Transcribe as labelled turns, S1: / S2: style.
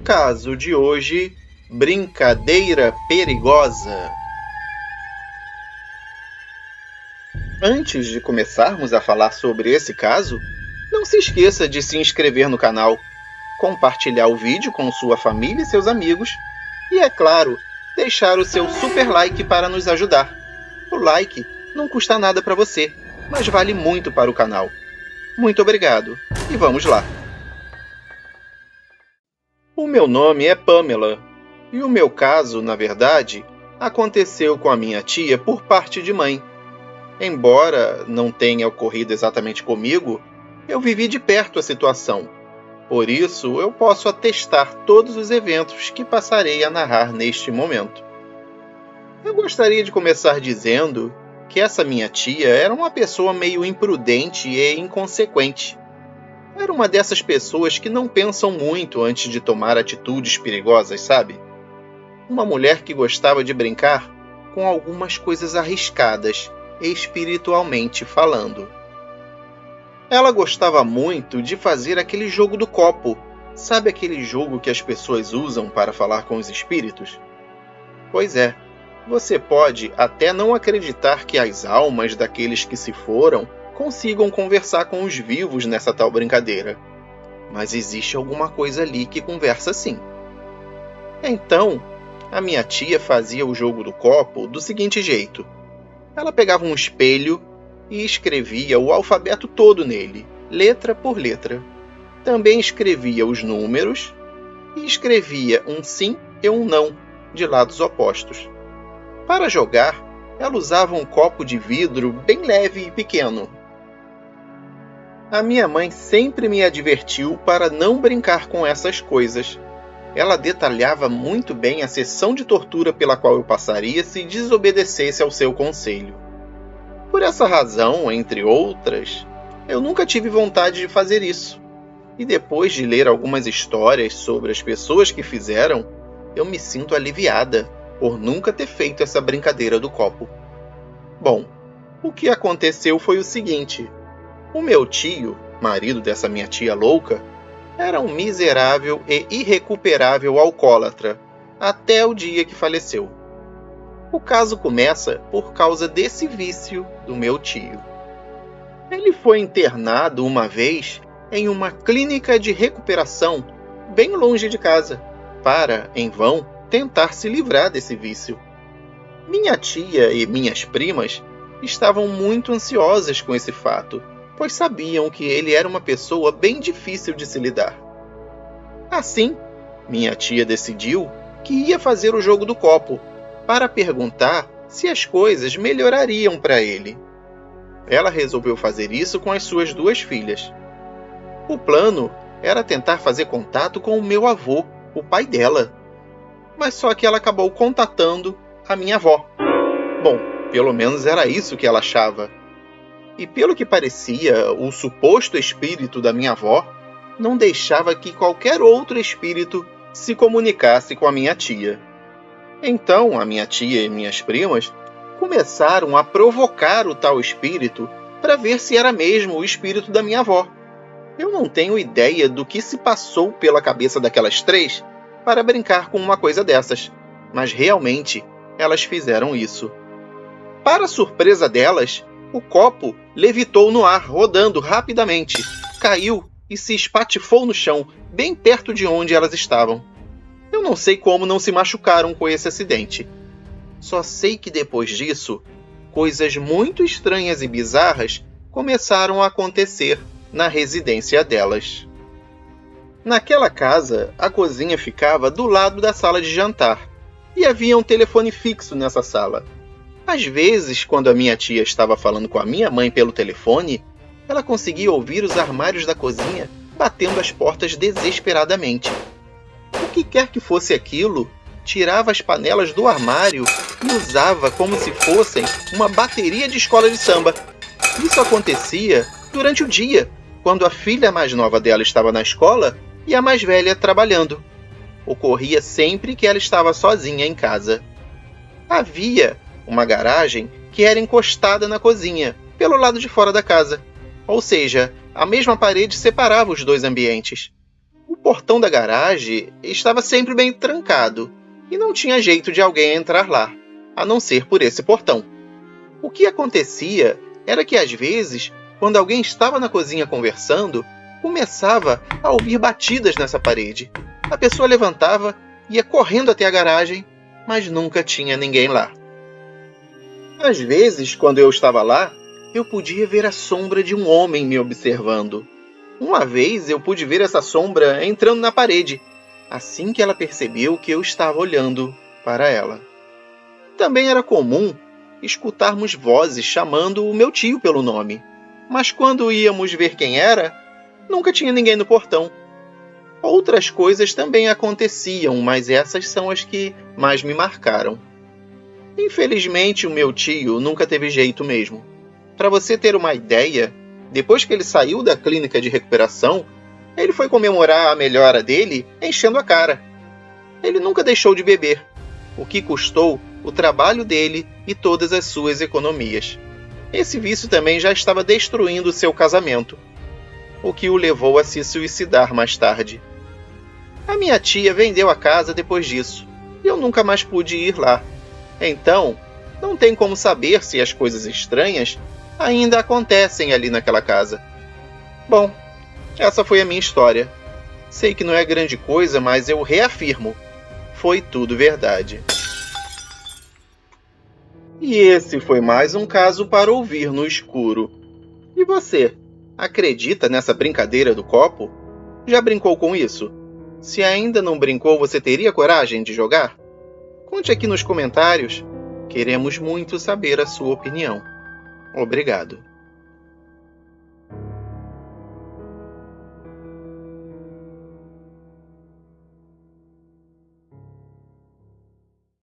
S1: caso de hoje, brincadeira perigosa. Antes de começarmos a falar sobre esse caso, não se esqueça de se inscrever no canal, compartilhar o vídeo com sua família e seus amigos e, é claro, deixar o seu super like para nos ajudar. O like não custa nada para você, mas vale muito para o canal. Muito obrigado e vamos lá! O meu nome é Pamela e o meu caso, na verdade, aconteceu com a minha tia por parte de mãe. Embora não tenha ocorrido exatamente comigo, eu vivi de perto a situação. Por isso, eu posso atestar todos os eventos que passarei a narrar neste momento. Eu gostaria de começar dizendo que essa minha tia era uma pessoa meio imprudente e inconsequente. Era uma dessas pessoas que não pensam muito antes de tomar atitudes perigosas, sabe? Uma mulher que gostava de brincar com algumas coisas arriscadas, espiritualmente falando. Ela gostava muito de fazer aquele jogo do copo. Sabe aquele jogo que as pessoas usam para falar com os espíritos? Pois é, você pode até não acreditar que as almas daqueles que se foram consigam conversar com os vivos nessa tal brincadeira. Mas existe alguma coisa ali que conversa sim. Então, a minha tia fazia o jogo do copo do seguinte jeito. Ela pegava um espelho e escrevia o alfabeto todo nele, letra por letra. Também escrevia os números e escrevia um sim e um não, de lados opostos. Para jogar, ela usava um copo de vidro bem leve e pequeno. A minha mãe sempre me advertiu para não brincar com essas coisas. Ela detalhava muito bem a sessão de tortura pela qual eu passaria se desobedecesse ao seu conselho. Por essa razão, entre outras, eu nunca tive vontade de fazer isso. E depois de ler algumas histórias sobre as pessoas que fizeram, eu me sinto aliviada por nunca ter feito essa brincadeira do copo. Bom, o que aconteceu foi o seguinte. O meu tio, marido dessa minha tia louca, era um miserável e irrecuperável alcoólatra, até o dia que faleceu. O caso começa por causa desse vício do meu tio. Ele foi internado uma vez em uma clínica de recuperação bem longe de casa, para, em vão, tentar se livrar desse vício. Minha tia e minhas primas estavam muito ansiosas com esse fato, pois sabiam que ele era uma pessoa bem difícil de se lidar. Assim, minha tia decidiu que ia fazer o jogo do copo, para perguntar se as coisas melhorariam para ele. Ela resolveu fazer isso com as suas duas filhas. O plano era tentar fazer contato com o meu avô, o pai dela. Mas só que ela acabou contatando a minha avó. Bom, pelo menos era isso que ela achava. E pelo que parecia, o suposto espírito da minha avó não deixava que qualquer outro espírito se comunicasse com a minha tia. Então, a minha tia e minhas primas começaram a provocar o tal espírito para ver se era mesmo o espírito da minha avó. Eu não tenho ideia do que se passou pela cabeça daquelas três para brincar com uma coisa dessas, mas realmente elas fizeram isso. Para surpresa delas, o copo levitou no ar, rodando rapidamente, caiu e se espatifou no chão, bem perto de onde elas estavam. Eu não sei como não se machucaram com esse acidente. Só sei que depois disso, coisas muito estranhas e bizarras começaram a acontecer na residência delas. Naquela casa, a cozinha ficava do lado da sala de jantar, e havia um telefone fixo nessa sala. Às vezes, quando a minha tia estava falando com a minha mãe pelo telefone, ela conseguia ouvir os armários da cozinha batendo as portas desesperadamente. O que quer que fosse aquilo, tirava as panelas do armário e usava como se fossem uma bateria de escola de samba. Isso acontecia durante o dia, quando a filha mais nova dela estava na escola e a mais velha trabalhando. Ocorria sempre que ela estava sozinha em casa. Havia uma garagem que era encostada na cozinha, pelo lado de fora da casa. Ou seja, a mesma parede separava os dois ambientes. O portão da garagem estava sempre bem trancado e não tinha jeito de alguém entrar lá, a não ser por esse portão. O que acontecia era que, às vezes, quando alguém estava na cozinha conversando, começava a ouvir batidas nessa parede. A pessoa levantava, ia correndo até a garagem, mas nunca tinha ninguém lá. Às vezes, quando eu estava lá, eu podia ver a sombra de um homem me observando. Uma vez eu pude ver essa sombra entrando na parede, assim que ela percebeu que eu estava olhando para ela. Também era comum escutarmos vozes chamando o meu tio pelo nome, mas quando íamos ver quem era, nunca tinha ninguém no portão. Outras coisas também aconteciam, mas essas são as que mais me marcaram. Infelizmente, o meu tio nunca teve jeito mesmo. Para você ter uma ideia, depois que ele saiu da clínica de recuperação, ele foi comemorar a melhora dele enchendo a cara. Ele nunca deixou de beber, o que custou o trabalho dele e todas as suas economias. Esse vício também já estava destruindo seu casamento, o que o levou a se suicidar mais tarde. A minha tia vendeu a casa depois disso, e eu nunca mais pude ir lá. Então, não tem como saber se as coisas estranhas ainda acontecem ali naquela casa. Bom, essa foi a minha história. Sei que não é grande coisa, mas eu reafirmo, foi tudo verdade. E esse foi mais um caso para ouvir no escuro. E você, acredita nessa brincadeira do copo? Já brincou com isso? Se ainda não brincou, você teria coragem de jogar? Conte aqui nos comentários. Queremos muito saber a sua opinião. Obrigado.